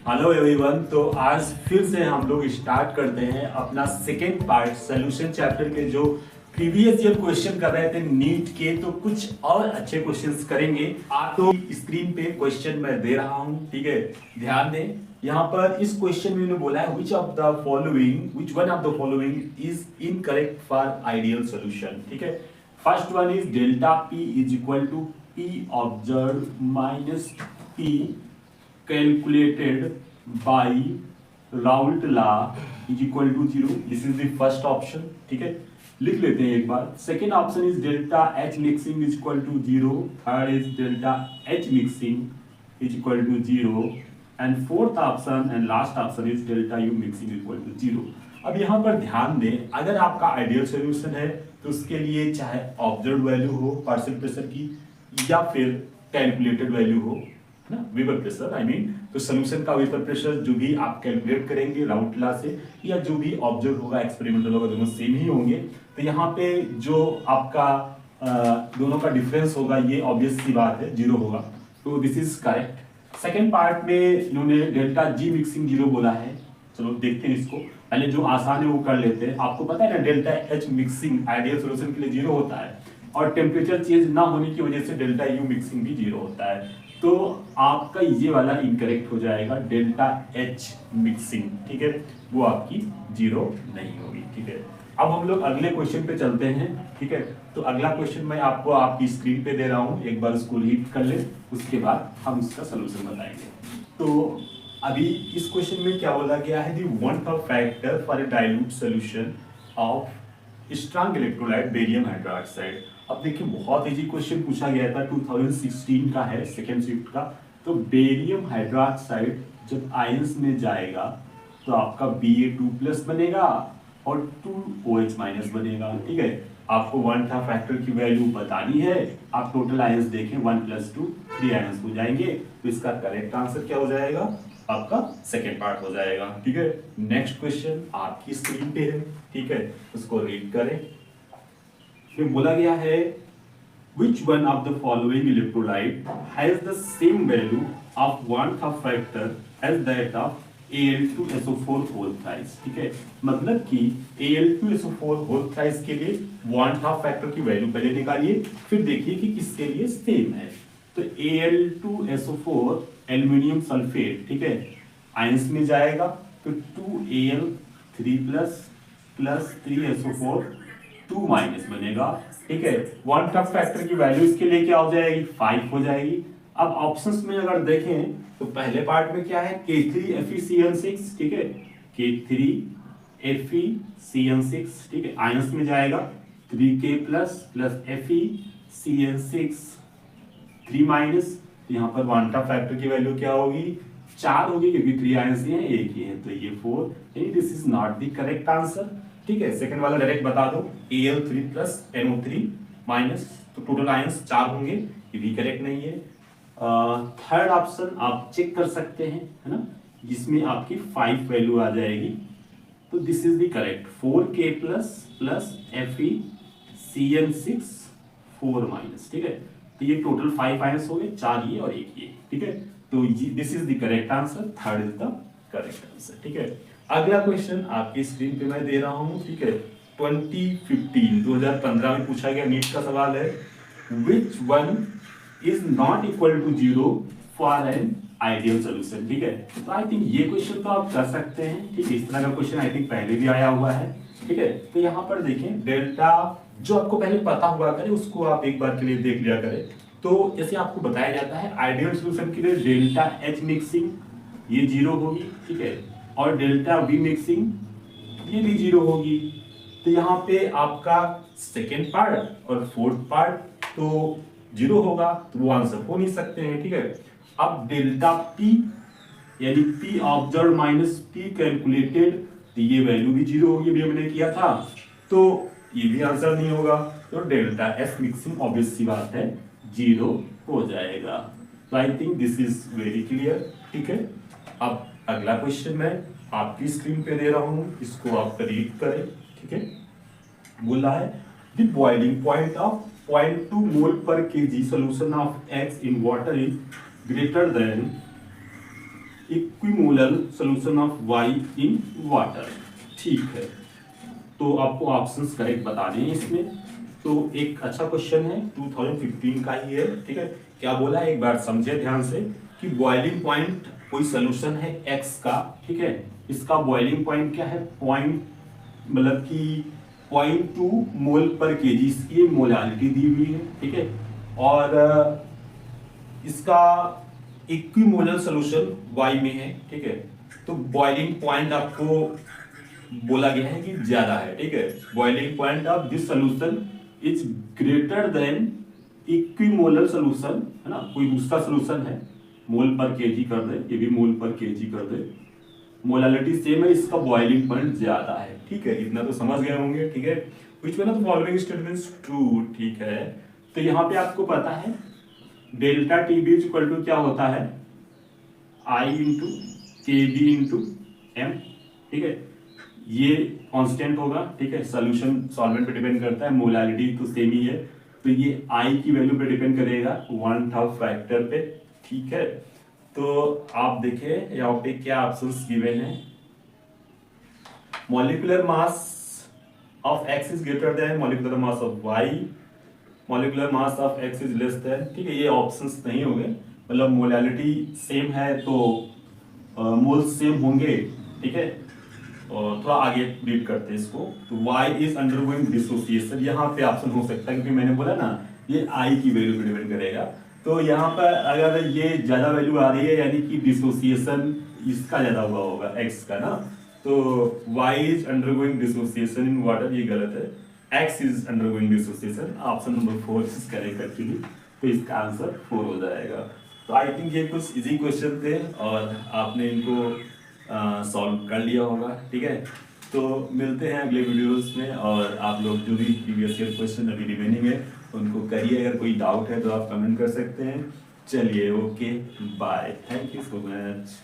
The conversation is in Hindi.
Hello everyone. तो आज फिर से हम लोग स्टार्ट करते हैं अपना सेकेंड पार्ट सोल्यूशन चैप्टर के। जो प्रीवियस ईयर क्वेश्चन कर रहे थे नीट के, तो कुछ और अच्छे क्वेश्चंस करेंगे। आप तो स्क्रीन पे क्वेश्चन मैं दे रहा हूं, ठीक है, ध्यान दें। यहाँ पर इस क्वेश्चन में उन्होंने बोला है which one of the following is incorrect for ideal solution, ठीक है। First one is delta P is equal to P observe minus P calculated by Raoult law is equal to 0. This is the first option, ठीक है, लिख लेते हैं एक बार। Second option is delta H mixing is equal to 0। Third is delta H mixing is equal to 0 and fourth option and last option is delta U mixing is equal to 0। अब यहाँ पर ध्यान दें, अगर आपका आइडियल सोल्यूशन है तो उसके लिए चाहे ऑब्जर्व वैल्यू हो पार्शियल प्रेशर की या फिर कैलकुलेटेड वैल्यू हो ना, वेपर प्रेशर आई मीन, तो सोल्यूशन का वेपर प्रेशर जो भी आप कैलकुलेट करेंगे राउट लॉ से या जो भी ऑब्जर्व होगा एक्सपेरिमेंटल होगा, दोनों सेम ही होंगे। तो यहाँ पे जो आपका दोनों का डिफरेंस होगा ये ऑब्वियस सी बात है, 0 होगा। तो this is correct. Second part में इन्होंने डेल्टा जी मिक्सिंग 0 बोला है। चलो देखते हैं इसको, पहले जो आसान है वो कर लेते हैं। आपको पता है ना delta H mixing ideal solution के लिए 0 होता है और टेम्परेचर चेंज ना होने की वजह से डेल्टा यू मिक्सिंग भी 0 होता है। तो आपका ये वाला इनकरेक्ट हो जाएगा, डेल्टा एच मिक्सिंग, ठीक है, वो आपकी 0 नहीं होगी, ठीक है। अब हम लोग अगले क्वेश्चन पे चलते हैं, ठीक है। तो अगला क्वेश्चन मैं आपको आपकी स्क्रीन पे दे रहा हूँ, एक बार उसको रीड कर ले, उसके बाद हम उसका सोल्यूशन बताएंगे। तो अभी इस क्वेश्चन में क्या बोला गया है, the van't Hoff factor for a dilute solution of strong electrolyte barium hydroxide. अब देखिए बहुत इजी क्वेश्चन पूछा गया था, 2016 का है, सेकेंड शिफ्ट का। तो बेरियम हाइड्रोक्साइड जब आयंस में जाएगा तो आपका Ba2+ बनेगा और 2OH माइनस बनेगा, ठीक है। आपको वन था फैक्टर की वैल्यू बतानी है, आप टोटल आयंस देखें 1 + 2 3 आयंस हो जाएंगे। तो इसका करेक्ट आंसर क्या हो जाएगा, आपका सेकेंड पार्ट हो जाएगा, ठीक है। नेक्स्ट क्वेश्चन आपकी स्क्रीन पे है, ठीक है, उसको रीड करें। इसमें बोला गया है which one of the following electrolyte has the same value of one-half factor as that of Al2SO4 whole thrice, ठीक है। मतलब कि Al2SO4 whole thrice के लिए 1/2 फैक्टर की वैल्यू पहले निकालिए, फिर देखिए कि किसके लिए सेम है। तो Al2SO4 एल्यूमिनियम सल्फेट, ठीक है, आयंस में जाएगा तो 2Al3+ + 3SO4 2- बनेगा, ठीक है। 1/2 फैक्टर की वैल्यू इसके लिए क्या हो जाएगी, 5 हो जाएगी। अब ऑप्शंस में अगर देखें तो पहले पार्ट में क्या है, K3FeCN6, ठीक है, K3FeCN6, ठीक है, आयंस में जाएगा 3K+ + FeCN6 3-, यहाँ पर 1/2 फैक्टर की वैल्यू क्या होगी, 4 होगी, क्योंकि 3 आयंस ही हैं, एक ही है, तो ये 4। This is not the correct answer, ठीक है। सेकंड वाला डायरेक्ट बता दो, Al3+ NO3-, तो टोटल आयंस 4 होंगे, ये भी करेक्ट नहीं है। थर्ड ऑप्शन आप चेक कर सकते हैं, है ना, जिसमें आपकी 5 वैल्यू आ जाएगी, तो this is the correct, 4K+ + FeCN6 4-, ठीक है। तो ये टोटल 5 आयंस हो गए, 4 ये और 1 ये, ठीक है। तो this is the correct answer, third is the correct answer, ठीक है। अगला क्वेश्चन आपकी स्क्रीन पे मैं दे रहा हूं, ठीक है। 2015 में पूछा गया नीट का सवाल है, which one is not equal to 0 for an ideal solution, ठीक है। तो आई थिंक ये क्वेश्चन तो आप कर सकते हैं, ठीक है। इस तरह का क्वेश्चन आई थिंक पहले भी आया हुआ है, ठीक है। तो यहाँ पर देखें, डेल्टा जो आपको पहले पता हुआ करे उसको आप एक बार के लिए देख लिया करें। तो जैसे आपको बताया जाता है आइडियल सोल्यूशन के लिए डेल्टा एच मिक्सिंग ये 0 होगी, ठीक है, और डेल्टा वी मिक्सिंग ये भी 0 होगी। तो यहाँ पे आपका सेकेंड पार्ट और फोर्थ पार्ट तो 0 होगा, तो वो आंसर हो नहीं सकते हैं, ठीक है। अब डेल्टा पी यानी P observe minus P calculated, तो ये वैल्यू भी 0 होगी, अभी हमने किया था, तो ये भी आंसर नहीं होगा। तो डेल्टा एस मिक्सिंग ऑब्वियस सी बात है 0 हो जाएगा। तो I think this is very clear, ठीक है। अब अगला क्वेश्चन मैं आपकी स्क्रीन पे दे रहा हूं, इसको आप रीड करें, ठीक है। बोल रहा है the boiling point of 0.2 mole पर kg solution of X in water is greater than equimolar solution of Y in water. ठीक है, तो आपको ऑप्शंस करेक्ट बता दें इसमें। तो एक अच्छा क्वेश्चन है, 2015 का ही है। ठीक है, क्या बोला है एक बार समझे ध्यान से कि बॉइलिंग पॉइंट कोई सोल्यूशन है एक्स का। ठीक है, इसका बॉइलिंग पॉइंट क्या है, पॉइंट मतलब कि 0.2 मोल पर केजी इसकी मोलालिटी दी हुई है। ठीक है, और इसका इक्विमोलर सोल्यूशन वाई में है। ठीक है, तो बॉइलिंग पॉइंट आपको बोला गया है कि ज्यादा है। ठीक है, boiling point of this solution is greater than equimolar solution, है ना, कोई दूसरा सोल्यूशन है, मोल पर केजी कर दे, ये भी मोल पर केजी कर दे, मोलालिटी सेम है, इसका बॉइलिंग पॉइंट ज्यादा है। ठीक है, इतना तो समझ गए होंगे। ठीक है, which one of the following statements true. ठीक है, तो यहाँ पे आपको पता है delta T B equal to क्या होता है, I into K B into M. ठीक है, ये कांस्टेंट होगा। ठीक है, सॉल्यूशन सॉल्वेंट पे डिपेंड करता है, मोलालिटी तो सेम ही है, तो ये आई की वैल्यू पे डिपेंड करेगा 1/2 फैक्टर पे। ठीक है, तो आप देखिए यहाँ पे क्या ऑप्शंस गिवन है, molecular mass of X is greater than molecular mass of Y, molecular mass of X is less than. ठीक है, ये ऑप्शंस नहीं होंगे, मतलब मोलालिटी सेम है तो मोल्स सेम होंगे। ठीक है, और थोड़ा आगे रीड करते हैं इसको, तो y इज अंडरगोइंग डिसोसिएशन, यहाँ पे ऑप्शन हो सकता है क्योंकि मैंने बोला ना ये i की वैल्यू पे डिपेंड करेगा। तो यहाँ पर अगर ये ज्यादा वैल्यू आ रही है यानी कि डिसोसिएशन इसका ज्यादा हुआ होगा x का ना, तो y is undergoing dissociation in water, ये गलत है, x is undergoing dissociation, option number 4 is correct actually, तो इसका आंसर 4 हो जाएगा। तो आई थिंक ये कुछ इजी क्वेश्चन थे और आपने इनको सॉल्व कर लिया होगा। ठीक है, तो मिलते हैं अगले वीडियोस में, और आप लोग जो भी प्रीवियस ईयर क्वेश्चन अभी रिमेनिंग है उनको करिए, अगर कोई डाउट है तो आप कमेंट कर सकते हैं। चलिए, okay bye, thank you so much.